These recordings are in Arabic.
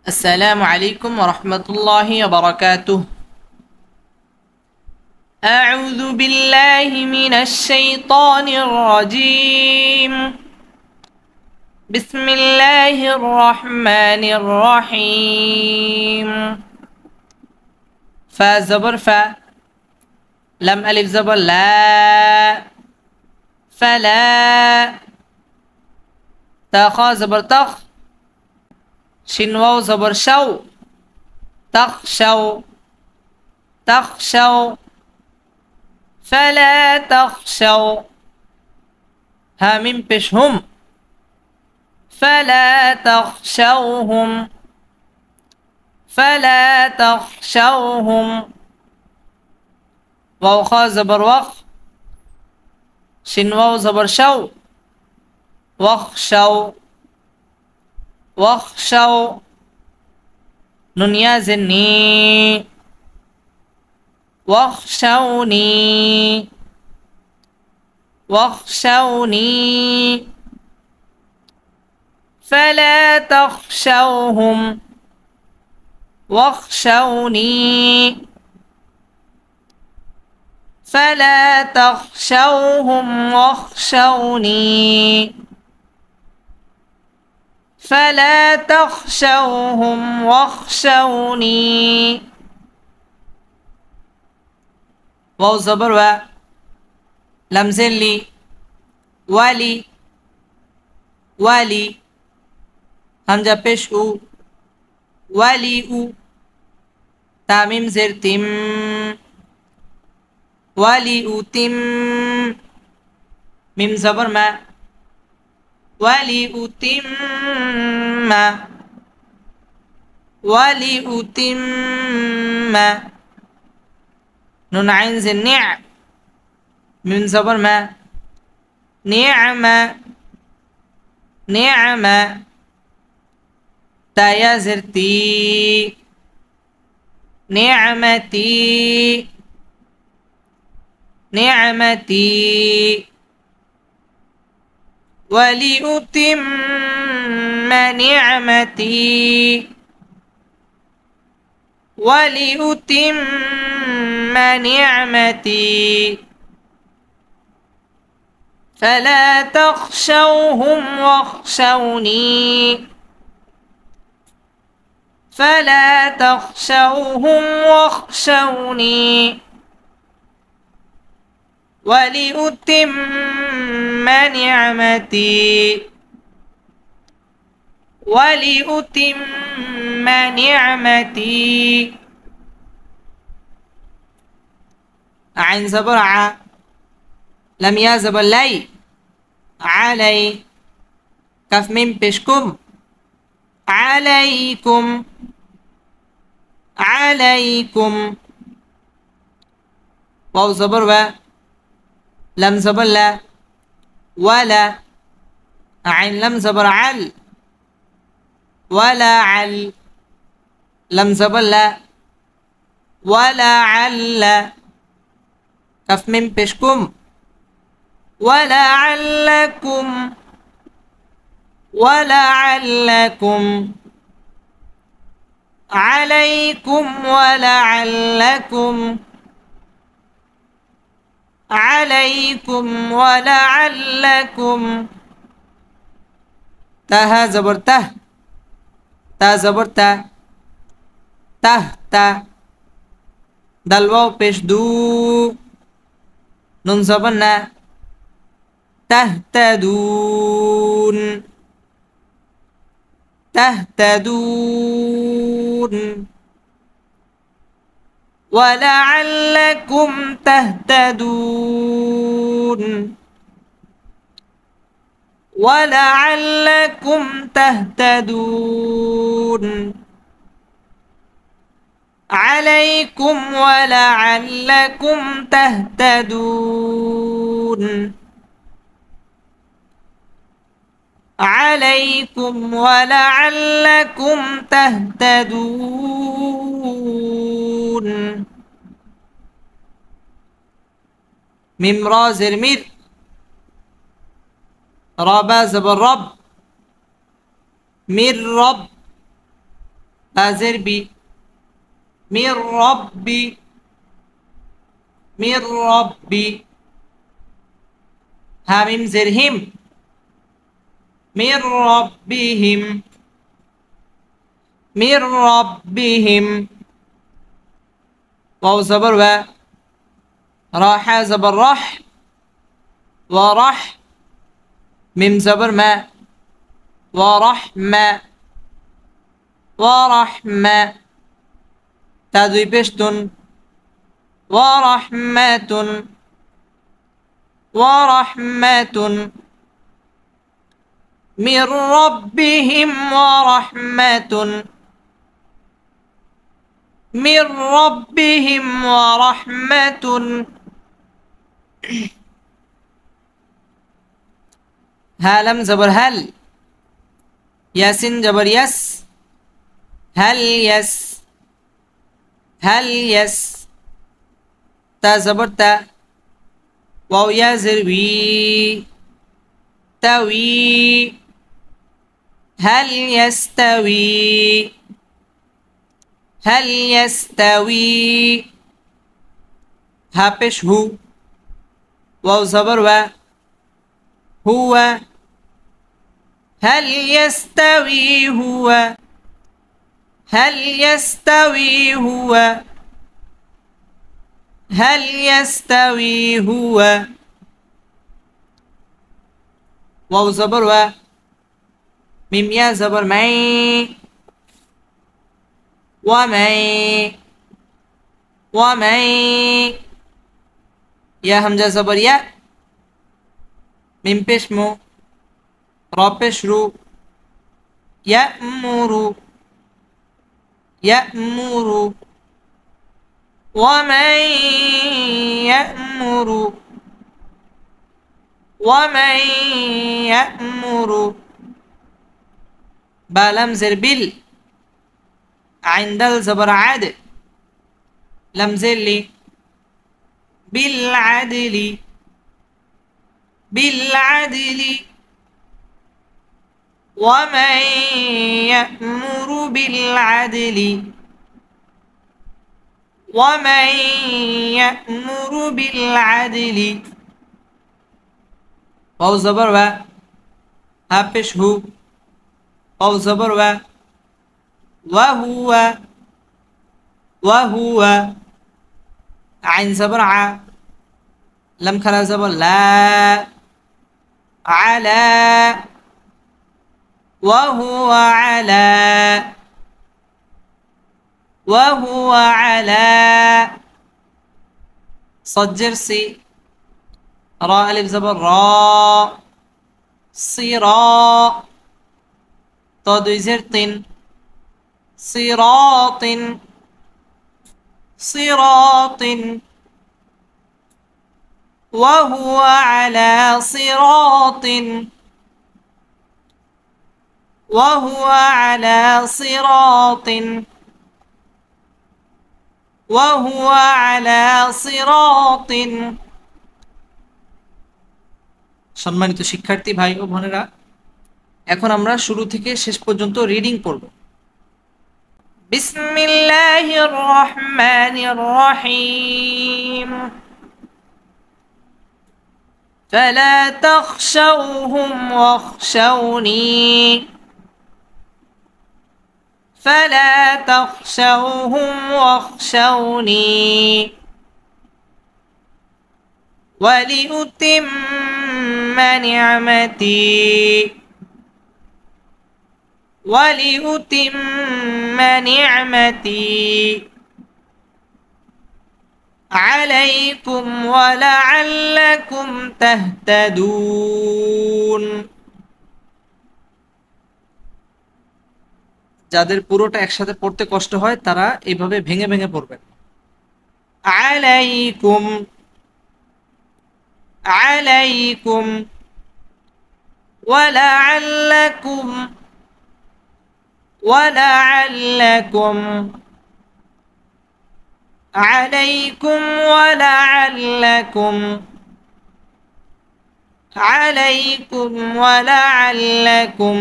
السلام عليكم ورحمة الله وبركاته. أعوذ بالله من الشيطان الرجيم. بسم الله الرحمن الرحيم. فا زبر فا، لم ألف زبر لا، فلا. تا خا زبر تخ، شين واو زبر شو، تخشوا تخشوا. فلا تخشوا، ها ميم بش هم، فلا تخشوهم فلا تخشوهم. واو خا زبر وخ، شين واو زبر شو، واخشوا واخشوا. نون يا زني، واخشوني واخشوني. فلا تخشوهم واخشوني فلا تخشوهم واخشوني فلا تخشوهم واخشوني. واو زبر و، لم زلي، والي والي. همزة پیش او، والي او. تاميم زر تم، والي او تم. ميم زبر ما، والي او تم والي او تم. نون عين زر نع، ميم زبر ما، نعمة نعمة. تا يا زر تي، نعمتي نعمتي. ولأتم نعمتي ولأتم نعمتي. فلا تخشوهم واخشوني فلا تخشوهم واخشوني. ولأتم نعمتي ولأتم نعمتي. عين زبر ع، لم يا زبر لي، علي. كف ميم بشكم، عليكم عليكم. واو زبر و، لم زبر لا، ولا. عين لم زبر عل، ولا عل. لم زبر لا، ولا عل. كف ميم بشكم، ولعلكم ولعلكم. عليكم ولعلكم عليكم ولعلكم. تها زبر ته، تا زبر تا، تحت. دل واو پیش دو، نون زبر نا، تهتدون تهتدون. ولعلكم تهتدون ولعلكم تهتدون. عليكم ولعلكم تهتدون عليكم ولعلكم تهتدون. ميم را زر مير، رابا زبر رب، من رب بازر بي من ربي من ربي هاميم زرهم من ربهم من ربهم واو زبر و راح زبر رح ورح ميم زبر ما ورحمة ورحمة تادوي بشتن ورحمة ورحمة من ربهم ورحمة من ربهم ورحمة هالم زبر هل ياسين زبر يس هل يس هل يس تا زبر تا واو يا زر وي توي هل يستوي هل يستوي هابش هو واو زبر و هو هل يستوي هو هل يستوي هو هل يستوي هو واو زبر و ميم يا زبر معي ومي ومي يا همزة زبر يا ميم پیش مو را پیش رو يأمر يأمر ومن يأمر ومن يأمر بالم زر بال عند الزبر عاد لم زر لي بالعدل بالعدل ومن يأمر بالعدل ومن يأمر بالعدل واو زبر و هابش هو واو زبر و وهو وهو عين زبر ع لم كلا زبر لا على وهو على وهو على صجر سي را ألف زبر را صراط طاد زرط صراط صراط وهو على صراط وهو على صراط وهو على صراط সম্মানিত শিক্ষার্থী ভাই ও বোনেরা এখন আমরা শুরু থেকে শেষ পর্যন্ত রিডিং পড়ব বিসমিল্লাহির রহমানির রহিম فلا تخشوهم واخشوني فلا تخشوهم واخشوني ولأتم نعمتي ولأتم نعمتي عليكم ولعلكم تهتدون যাদের পুরোটা একসাথে পড়তে কষ্ট হয় তারা এইভাবে ভেঙে ভেঙে পড়বেন আলাইকুম عليكم ولعلكم ولعلكم عليكم ولعلكم عليكم ولعلكم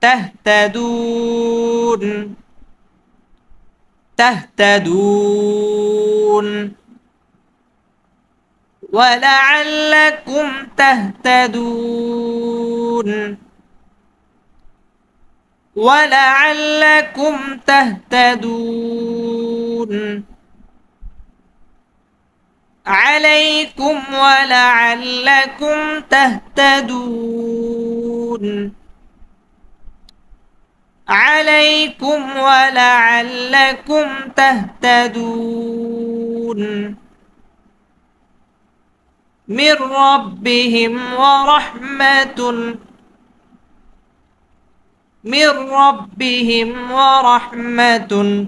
تهتدون تهتدون ولعلكم تهتدون ولعلكم تهتدون عليكم ولعلكم تهتدون عليكم ولعلكم تهتدون من ربهم ورحمة من ربهم ورحمة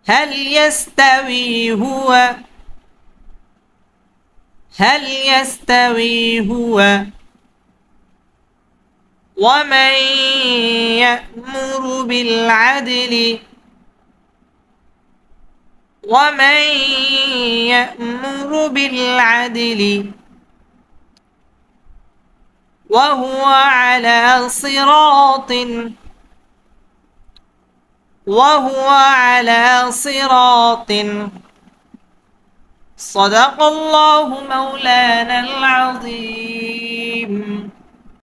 هل يستوي هو ومن يأمر بالعدل وهو على صراط صدق الله مولانا العظيم.